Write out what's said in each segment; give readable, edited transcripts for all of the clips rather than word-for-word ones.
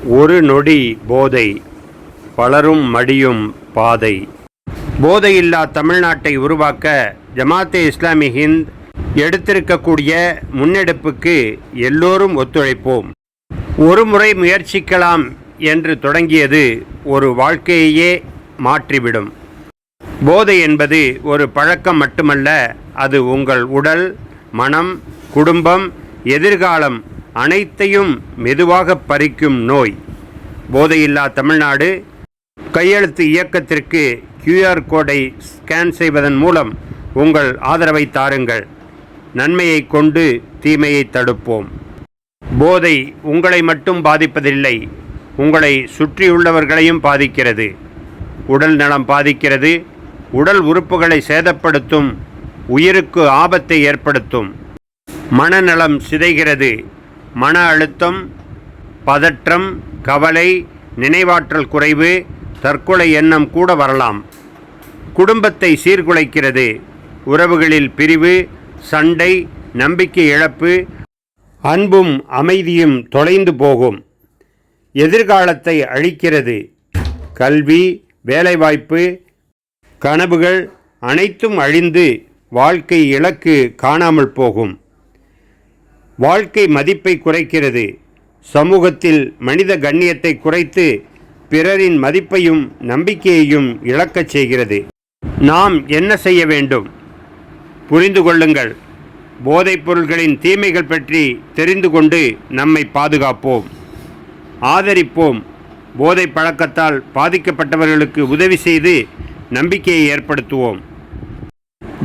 ஒரு நொடி போதை, பலரும் மடியும் பாதை. போதையில்லா தமிழ்நாட்டை உருவாக்க ஜமாத்தே இஸ்லாமி ஹிந்த் எடுத்திருக்கக்கூடிய முன்னெடுப்புக்கு எல்லோரும் ஒத்துழைப்போம். ஒரு முறை முயற்சிக்கலாம் என்று தொடங்கியது ஒரு வாழ்க்கையையே மாற்றிவிடும். போதை என்பது ஒரு பழக்கம் மட்டுமல்ல, அது உங்கள் உடல், மனம், குடும்பம், எதிர்காலம் அனைத்தையும் மெதுவாக பறிக்கும் நோய். போதையில்லா தமிழ்நாடு கையெழுத்து இயக்கத்திற்கு QR கோடை ஸ்கேன் செய்வதன் மூலம் உங்கள் ஆதரவை தாருங்கள். நன்மையை கொண்டு தீமையை தடுப்போம். போதை உங்களை மட்டும் பாதிப்பதில்லை, உங்களை சுற்றியுள்ளவர்களையும் பாதிக்கிறது. உடல் நலம் பாதிக்கிறது, உடல் உறுப்புகளை சேதப்படுத்தும், உயிருக்கு ஆபத்தை ஏற்படுத்தும். மனநலம் சிதைகிறது. மன அழுத்தம், பதற்றம், கவலை, நினைவாற்றல் குறைவு, தற்கொலை எண்ணம் கூட வரலாம். குடும்பத்தை சீர்குலைக்கிறது. உறவுகளில் பிரிவு, சண்டை, நம்பிக்கை இழப்பு, அன்பும் அமைதியும் தொலைந்து போகும். எதிர்காலத்தை அழிக்கிறது. கல்வி, வேலைவாய்ப்பு, கனவுகள் அனைத்தும் அழிந்து வாழ்க்கை இலக்கு காணாமல் போகும். வாழ்க்கை மதிப்பை குறைக்கிறது. சமூகத்தில் மனித கண்ணியத்தை குறைத்து பிறரின் மதிப்பையும் நம்பிக்கையையும் இழக்கச் செய்கிறது. நாம் என்ன செய்ய வேண்டும்? புரிந்து கொள்ளுங்கள். போதைப் பொருள்களின் தீமைகள் பற்றி தெரிந்து கொண்டு நம்மை பாதுகாப்போம், ஆதரிப்போம். போதை பழக்கத்தால் பாதிக்கப்பட்டவர்களுக்கு உதவி செய்து நம்பிக்கையை ஏற்படுத்துவோம்,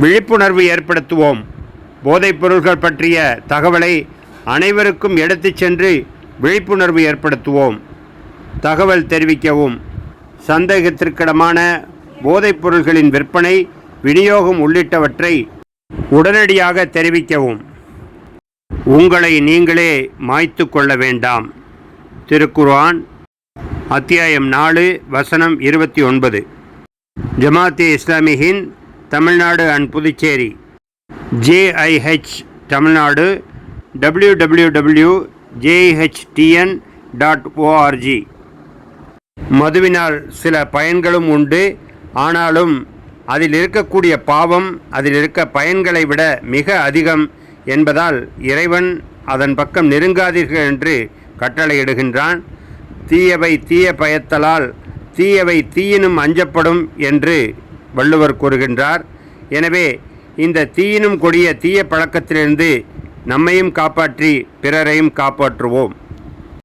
விழிப்புணர்வு ஏற்படுத்துவோம். போதைப் பொருள்கள் பற்றிய தகவலை அனைவருக்கும் எடுத்துச் சென்று விழிப்புணர்வு ஏற்படுத்துவோம். தகவல் தெரிவிக்கவும். சந்தேகத்திற்கிடமான போதைப் பொருள்களின் விற்பனை, விநியோகம் உள்ளிட்டவற்றை உடனடியாக தெரிவிக்கவும். உங்களை நீங்களே மாய்த்து கொள்ள வேண்டாம். திருக்குர்ஆன் அத்தியாயம் 4 வசனம் 29. Jamaat-e Islami Hind Tamil Nadu and Puducherry, JIH Tamil Nadu, www.jihtn.org. மதுவினால் சில பயன்களும் உண்டு. ஆனாலும் அதில் இருக்கக்கூடிய பாவம் அதில் இருக்க பயன்களை விட மிக அதிகம் என்பதால் இறைவன் அதன் பக்கம் நெருங்காதீர்கள் என்று கட்டளையிடுகின்றான். தீயவை தீய பயத்தலால் தீயவை தீயினும் அஞ்சப்படும் என்று வள்ளுவர் கூறுகின்றார். எனவே இந்த தீயினும் கொடிய தீய பழக்கத்திலிருந்து நம்மையும் காப்பாற்றி பிறரையும் காப்பாற்றுவோம்.